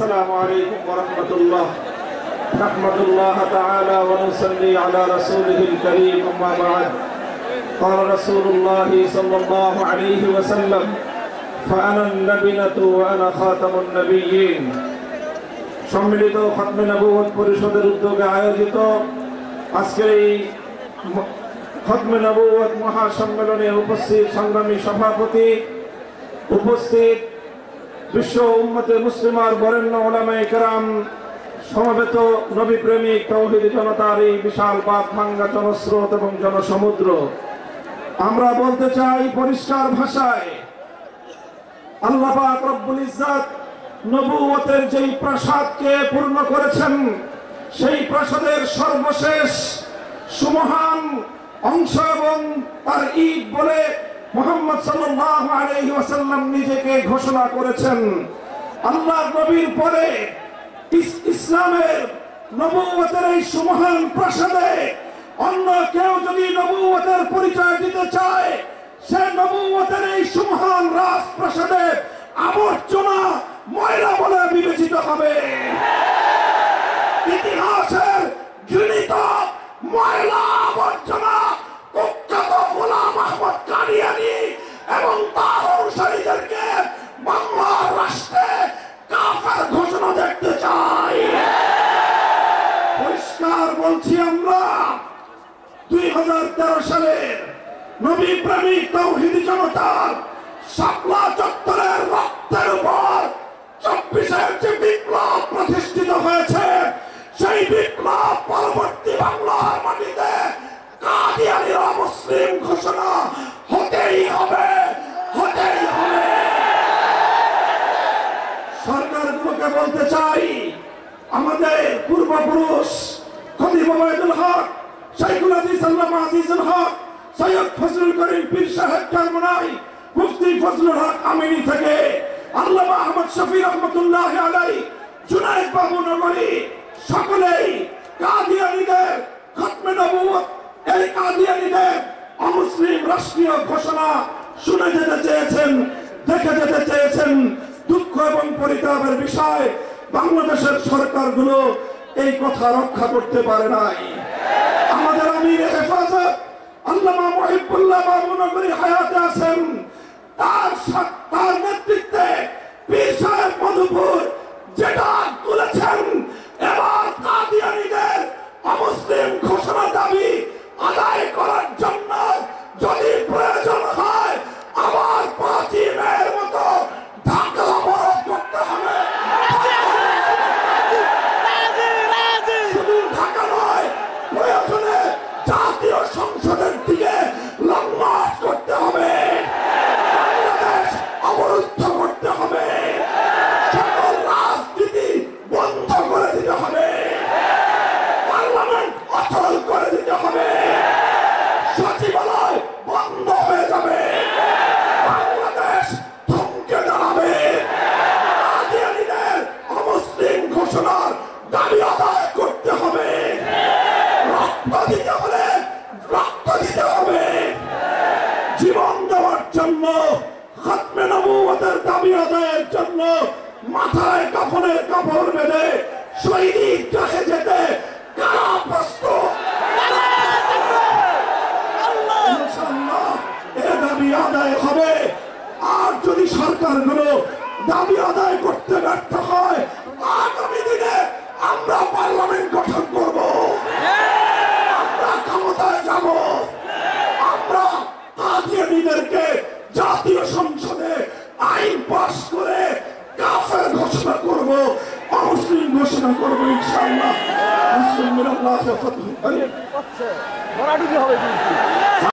السلام عليكم ورحمة الله. نحمد الله تعالى ونصلي على رسوله الكريم. أما بعد، قال رسول الله صلى الله عليه وسلم: فأنا النبية وأنا خاتم النبيين. সম্মিলিত খতমে নবুয়ত পরিষদের উদ্যোগে আয়োজিত আজকের এই খতমে নবুয়ত মহাসম্মেলনে উপস্থিত সংগ্রামী সভাপতি, উপস্থিত বিশ্ব উম্মতে মুসলিমার বরেণ্য উলামায়ে কেরাম, সমবেত নবী প্রেমিক তাওহীদি জনতার এই বিশাল বাদ ভাঙ্গা জনস্রোত এবং জনসমুদ্র, আমরা বলতে চাই পরিষ্কার ভাষায়, আল্লাহ পাক রব্বুল ইজ্জত নবুয়তের যেই প্রাসাদকে পূর্ণ করেছেন, সেই প্রাসাদের সর্বশেষ সুমহান অংশ এবং তার ঈদ বলে মুহাম্মদ সাল্লাল্লাহু আলাইহি ওয়াসাল্লাম নিজেকে ঘোষণা করেছেন। আল্লাহর নবীর পরে ইসলামের নবুয়তের এই সুমহান প্রাসাদে অন্য কেউ যদি নবুয়তের পরিচয় দিতে চায়, সে নবুয়তের এই সুমহান রাজপ্রাসাদে আবর্জনা, ময়লা বলে বিবেচিত হবে। ইতিহাসের ঘৃণিত ময়লা আবর্জনা কুখ্যাত গোলাম আহমদ কাদিয়ানী এবং তার অনুসারীদেরকে বাংলার রাষ্ট্রে কাফের ঘোষণা দেখতে চাই। পরিষ্কার বলছি, আমরা 2013 সালের নবী প্রেমিক তাওহীদি জনতার শাপলা চত্বরের রক্তের উপর 24-এর যে বিপ্লব প্রতিষ্ঠিত হয়েছে, সেই বিপ্লব পরবর্তী বাংলার মাটিতে কাদিয়ানীর অমুসলিম ঘোষণা হতেই হবে, হতেই হবে। সরকারগুলোকে বলতে চাই, আমাদের পূর্বপুরুষ খতিব ওবায়দুল হক, শাইখুল হাদিস আল্লামা আজিজুল হক, সৈয়দ ফজলুল করিম পীর সাহেব চরমনাই, মুফতি ফজলুল হক আমিনী থেকে আল্লামা আহমদ শফি রহমতুল্লাহ আলাইহি, জুনায়েদ বাবু নগরী, সকলেই কাদিয়ানীদের খতমে নবুয়ত, এই কাদিয়ানীদের অমুসলিম রাষ্ট্রীয় ঘোষণা শুনে যেতে চেয়েছেন, দেখে যেতে চেয়েছেন। দুঃখ এবং পরিতাপের বিষয়, বাংলাদেশের সরকারগুলো এই কথা রক্ষা করতে পারে নাই। আমাদের আমির হেফাজত আল্লামা মুহিবুল্লাহ বাবু নগরী হায়াতে আছেন, তার নেতৃত্বে পীর সাহেব মধুপুর যেটা তুলেছেন, এবার কাদিয়ানীদের অমুসলিম ঘোষণা দাবি আদায় করার জন্য যদি প্রয়োজন হয়, আবার 5 মের মতো ঢাকা অবরোধ করতে হবে। শুধু ঢাকা নয়, প্রয়োজনে জাতীয় সংসদের দিকে লং মার্চ করতে হবে, বাংলাদেশ অবরুদ্ধ করতে হবে, সকল রাজনীতি বন্ধ করে দিতে হবে, পার্লামেন্ট অচল করে দিতে হবে, সচিবালয় বন্ধ হয়ে যাবে, বাংলাদেশ থমকে দাঁড়াবে। কাদিয়ানীদের অমুসলিম ঘোষণার দাবি আদায় করতে হবে। রক্ত দিতে হলে রক্ত দিতে হবে। জীবন দেওয়ার জন্য, খতমে নবুয়তের দাবি আদায়ের জন্য মাথায় কাফনের কাপড় বেঁধে শহীদ ঈদগাহে যেতে কারা প্রস্তুত? দাবি আদায় হবে। আর যদি সরকারগুলো দাবি আদায় করতে ব্যর্থ হয়, আগামী দিনে আমরা পার্লামেন্ট গঠন করব, আমরা ক্ষমতায় যাব, আমরা কাদিয়ানীদেরকে জাতীয় সংসদে আইন পাস করে কাফের ঘোষণা করব, অমুসলিম ঘোষণা করব ইনশাআল্লাহ।